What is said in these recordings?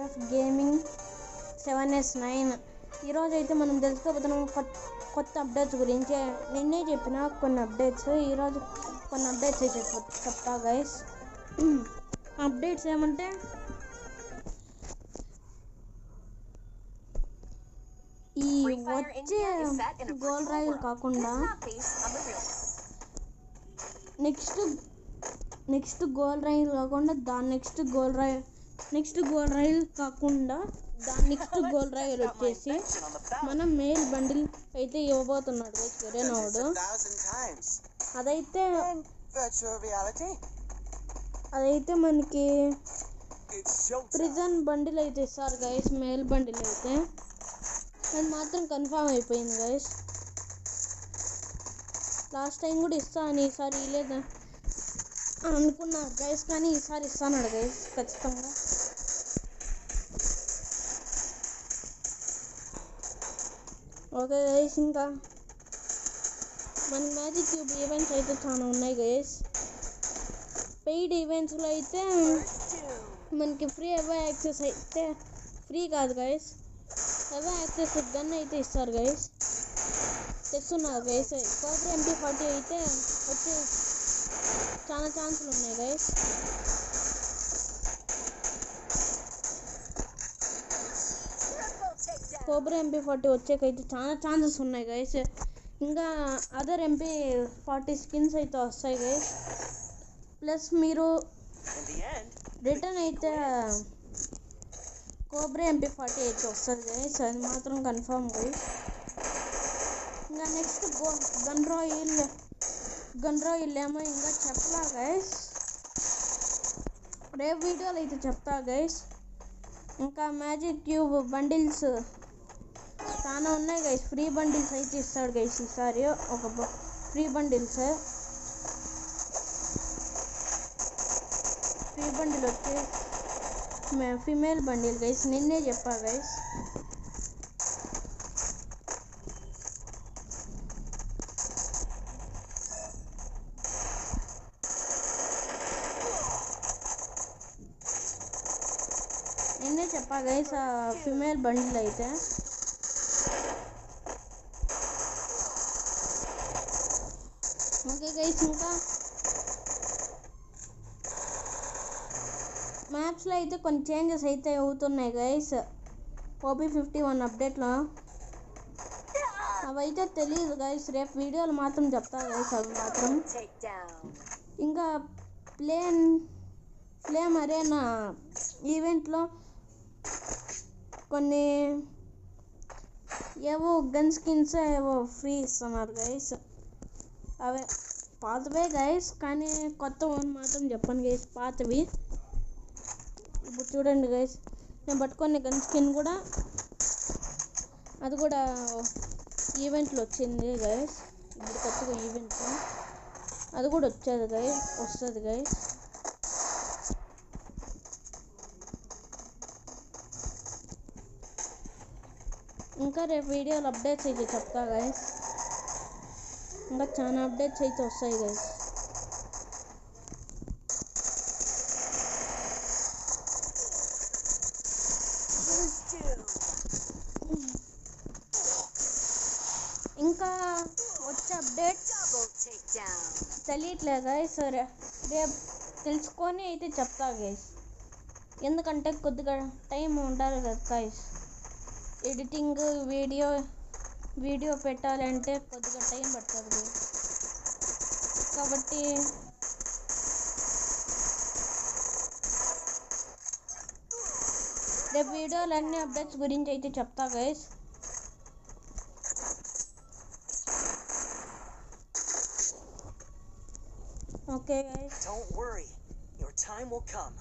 Craft gaming 7S9. ఈరోజు అయితే మనం తెలుసుకోబోతున్నాం కొత్త అప్డేట్స్ గురించి. నిన్నే చెప్పిన కొన్ని అప్డేట్స్, ఈరోజు కొన్ని అప్డేట్స్ అయితే చెప్తా గైస్. అప్డేట్స్ ఏమంటే ఈ వచ్చే గోల్డ్ రాయల్ కాకుండా నెక్స్ట్ గోల్డ్ రాయల్ కాకుండా దాని నెక్స్ట్ గోల్డ్ రాయల్ కాకుండా దాని నెక్స్ట్ గోల్డ్ రాయల్ వచ్చేసి మనం మెయిల్ బండిల్ అయితే ఇవ్వబోతున్నాడు గైస్ వెరేనోడు. అదైతే మనకి ప్రిజన్ బండిల్ అయితే ఇస్తారు గైస్. మెయిల్ బండిల్ అయితే అది మాత్రం కన్ఫామ్ అయిపోయింది గైస్. లాస్ట్ టైం కూడా ఇస్తా అని ఈసారి ఇలేదా అనుకున్నారు గైస్, కానీ ఈసారి ఇస్తాన్నాడు గైస్ ఖచ్చితంగా. ఓకే గైస్, ఇంకా మనకి మ్యాజిక్ క్యూబ్ ఈవెంట్స్ అయితే చాలా ఉన్నాయి గైస్. పెయిడ్ ఈవెంట్స్లో అయితే మనకి ఫ్రీ అవే యాక్సెస్ అయితే ఫ్రీ కాదు గైస్, అవే యాక్సెస్ గన్ అయితే ఇస్తారు గైస్. తెస్తున్నారు గైస్. కోబ్రా MP40 అయితే వచ్చే చాలా ఛాన్సులు ఉన్నాయి గైస్. కోబ్రా MP40 వచ్చేకైతే చాలా ఛాన్సెస్ ఉన్నాయి గైస్. ఇంకా అదర్ MP40 స్కిన్స్ అయితే వస్తాయి గైస్. ప్లస్ మీరు రిటర్న్ అయితే కోబ్రా MP40 అయితే వస్తుంది గైస్, అది మాత్రం కన్ఫర్మ్ గైస్. ఇంకా నెక్స్ట్ గన్ రాయల్ ఏమో ఇంకా చెప్పలా గైస్, రేపు వీడియోలో అయితే చెప్తా గైస్. ఇంకా మ్యాజిక్ క్యూబ్ బండిల్స్ చాలా ఉన్నాయి గైస్. ఫ్రీ బండిల్స్ అయితే ఇస్తాడు గైస్ ఈసారి. ఒక ఫ్రీ బండిల్ వచ్చి ఫీమేల్ బండిల్ గైస్, నిన్నే చెప్పా గైస్. నిన్నే చెప్పా గైస్ ఆ ఫీమేల్ బండిల్ అయితే. ఓకే గైస్, ఇంకా మ్యాప్స్లో అయితే కొన్ని చేంజెస్ అయితే అవుతున్నాయి గైస్ OB51 అప్డేట్లో. అవైతే తెలియదు గైస్, రేపు వీడియోలు మాత్రం చెప్తా గైస్ అవి మాత్రం. ఇంకా ఫ్లేమ్ అరేనా ఈవెంట్లో కొన్ని ఏవో గన్ స్కిన్స్ ఏవో ఫ్రీ ఇస్తున్నారు గైస్. అవే పాతవే గైస్, కానీ కొత్త వన్ మాత్రం చెప్పండి గైస్, పాతవి. ఇప్పుడు చూడండి గైస్, నేను పట్టుకునే గన్ స్కిన్ కూడా అది కూడా ఈవెంట్లో వచ్చింది గైస్. ఇప్పుడు కొత్తగా ఈవెంట్లో అది కూడా వస్తుంది గైస్. ఇంకా రేపు వీడియోలో అప్డేట్స్ అయితే చెప్తా గైస్. ఇంకా చాలా అప్డేట్స్ అయితే వస్తాయి గైస్. ఇంకా వచ్చే అప్డేట్ తెలియట్లేదు గైస్, రేపు తెలుసుకొని అయితే చెప్తా గైస్. ఎందుకంటే కొద్దిగా టైం ఉండాలి కదా గైస్, ఎడిటింగ్ వీడియో పెట్టాలంటే కొద్దిగా టైం పడుతుంది గైస్. కాబట్టి రేపు వీడియోలు అన్ని అప్డేట్స్ గురించి అయితే చెప్తా guys. Okay guys, don't worry, your time will come.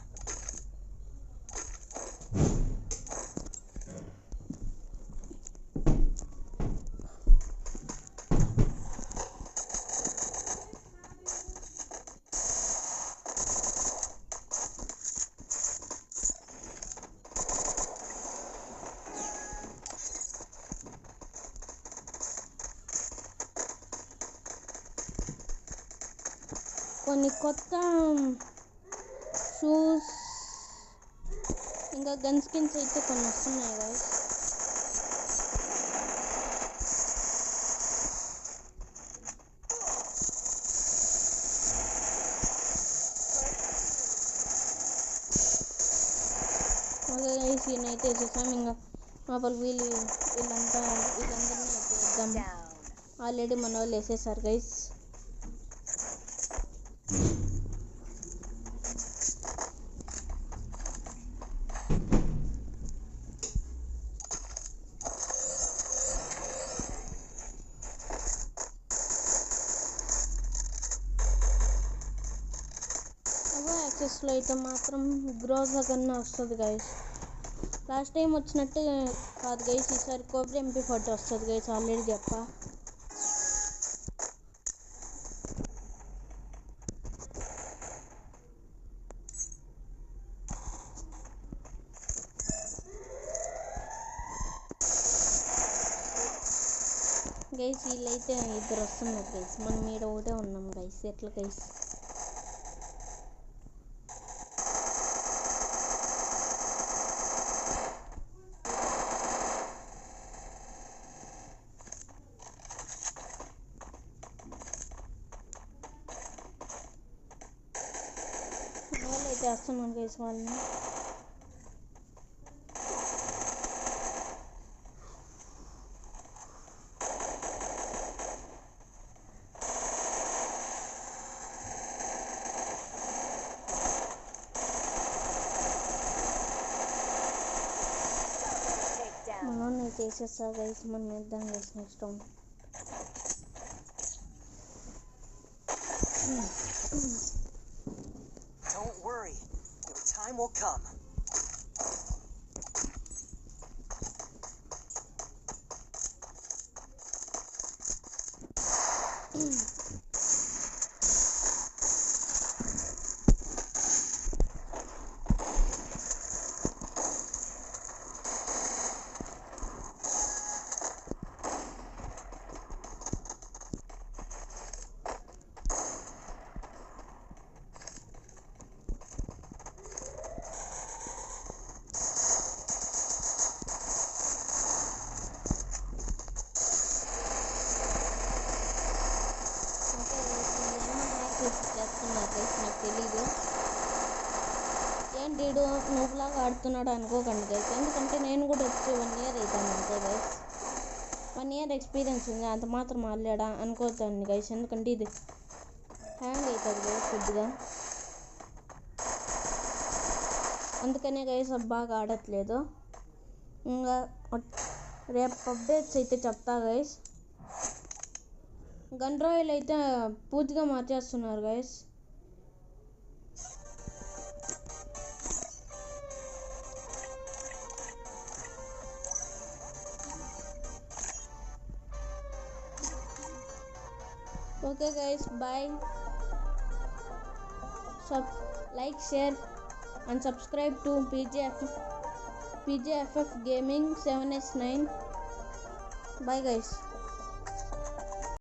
కొన్ని కొత్త షూస్ ఇంకా గన్ స్కిన్స్ అయితే కొన్ని వస్తున్నాయి గైస్. ఓకే గైస్, ఈయనైతే వేసేసాం. ఇంకా లోపల వీళ్ళందరినీ అయితే వేద్దాం. Down. ఆల్రెడీ మన వాళ్ళు వేసేసారు గైస్. యాక్సెస్లో అయితే మాత్రం గ్రోజా కన్నా వస్తుంది గైస్. లాస్ట్ టైం వచ్చినట్టు కాదు గైస్, ఈసారి కోబ్రా MP40 వస్తుంది గైస్, ఆల్రెడీ చెప్పా. గైస్ వీళ్ళైతే ఇద్దరు వస్తున్నారు గైస్, మనం ఈడ ఒకటే ఉన్నాం గైస్. ఎట్లా గైస్? వాళ్ళైతే వేస్తున్నాం గైస్ వాళ్ళని. మనం అయితే వేసేస్తా గైస్, మనం వేద్దాం guys next round. Don't worry. Your time will come. చేస్తున్నారు గైస్, నాకు తెలీదు. ఏంటి వీడు నువ్వులాగా ఆడుతున్నాడు అనుకోకండి గైస్, ఎందుకంటే నేను కూడా వచ్చి 1 year అవుతాను అంతే గైస్. 1 year ఎక్స్పీరియన్స్ ఉంది, అంత మాత్రం ఆడలేడా అనుకోవద్దండి గైస్, ఎందుకంటే ఇది హ్యాంగ్ అవుతుంది గైస్ కొద్దిగా. అందుకనే గైస్ బాగా ఆడట్లేదు. ఇంకా రేపు అప్డేట్స్ అయితే చెప్తా గైస్. గన్ రాయల్ అయితే పూర్తిగా మార్చేస్తున్నారు guys. Okay guys, bye. Like, share and subscribe to PJFF Gaming 7S9. Bye guys.